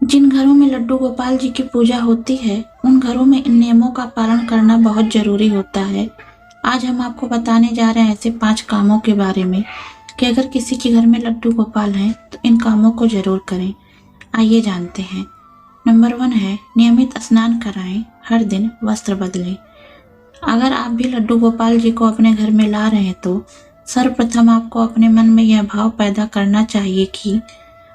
जिन घरों में लड्डू गोपाल जी की पूजा होती है, उन घरों में इन नियमों का पालन करना बहुत जरूरी होता है। आज हम आपको बताने जा रहे हैं ऐसे 5 कामों के बारे में कि अगर किसी के घर में लड्डू गोपाल हैं तो इन कामों को जरूर करें। आइए जानते हैं। नंबर 1 है नियमित स्नान कराएं, हर दिन वस्त्र बदलें। अगर आप भी लड्डू गोपाल जी को अपने घर में ला रहे हैं तो सर्वप्रथम आपको अपने मन में यह भाव पैदा करना चाहिए कि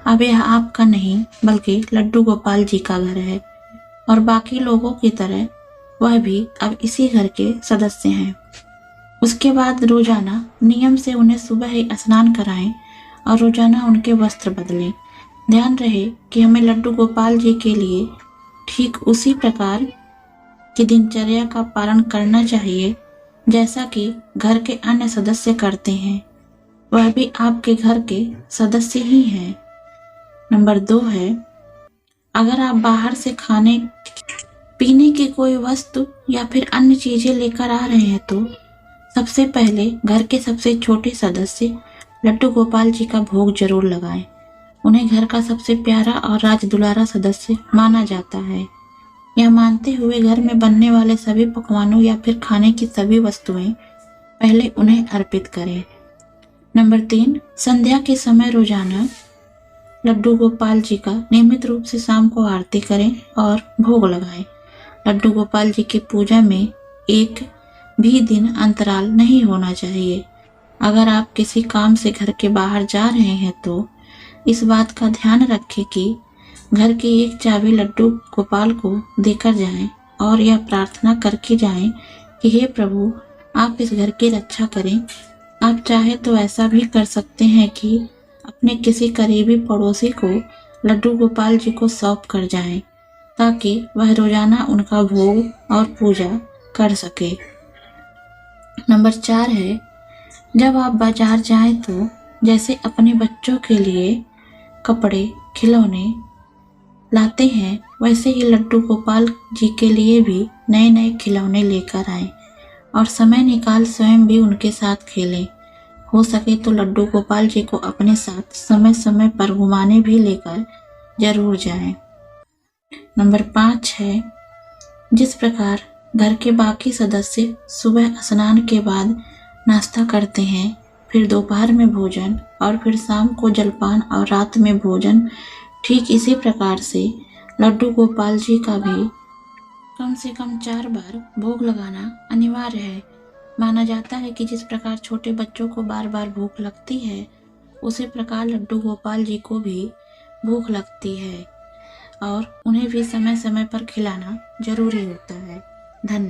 अब यह आपका नहीं बल्कि लड्डू गोपाल जी का घर है और बाकी लोगों की तरह वह भी अब इसी घर के सदस्य हैं। उसके बाद रोजाना नियम से उन्हें सुबह ही स्नान कराएं और रोजाना उनके वस्त्र बदलें। ध्यान रहे कि हमें लड्डू गोपाल जी के लिए ठीक उसी प्रकार की दिनचर्या का पालन करना चाहिए जैसा कि घर के अन्य सदस्य करते हैं। वह भी आपके घर के सदस्य ही हैं। नंबर 2 है अगर आप बाहर से खाने पीने की कोई वस्तु या फिर अन्य चीजें लेकर आ रहे हैं तो सबसे पहले घर के सबसे छोटे सदस्य लड्डू गोपाल जी का भोग जरूर लगाएं। उन्हें घर का सबसे प्यारा और राज दुलारा सदस्य माना जाता है। यह मानते हुए घर में बनने वाले सभी पकवानों या फिर खाने की सभी वस्तुएं पहले उन्हें अर्पित करें। नंबर 3 संध्या के समय रोजाना लड्डू गोपाल जी का नियमित रूप से शाम को आरती करें और भोग लगाएं। लड्डू गोपाल जी की पूजा में एक भी दिन अंतराल नहीं होना चाहिए। अगर आप किसी काम से घर के बाहर जा रहे हैं तो इस बात का ध्यान रखें कि घर की एक चाबी लड्डू गोपाल को देकर जाएं और यह प्रार्थना करके जाएं कि हे प्रभु आप इस घर की रक्षा करें। आप चाहे तो ऐसा भी कर सकते हैं कि अपने किसी करीबी पड़ोसी को लड्डू गोपाल जी को सौंप कर जाएं ताकि वह रोजाना उनका भोग और पूजा कर सके। नंबर 4 है जब आप बाजार जाएं तो जैसे अपने बच्चों के लिए कपड़े खिलौने लाते हैं वैसे ही लड्डू गोपाल जी के लिए भी नए नए खिलौने लेकर आएं और समय निकाल स्वयं भी उनके साथ खेलें। हो सके तो लड्डू गोपाल जी को अपने साथ समय समय पर घुमाने भी लेकर जरूर जाएं। नंबर 5 है जिस प्रकार घर के बाकी सदस्य सुबह स्नान के बाद नाश्ता करते हैं, फिर दोपहर में भोजन और फिर शाम को जलपान और रात में भोजन, ठीक इसी प्रकार से लड्डू गोपाल जी का भी कम से कम 4 बार भोग लगाना अनिवार्य है। माना जाता है कि जिस प्रकार छोटे बच्चों को बार बार भूख लगती है उसी प्रकार लड्डू गोपाल जी को भी भूख लगती है और उन्हें भी समय समय पर खिलाना जरूरी होता है। धन्यवाद।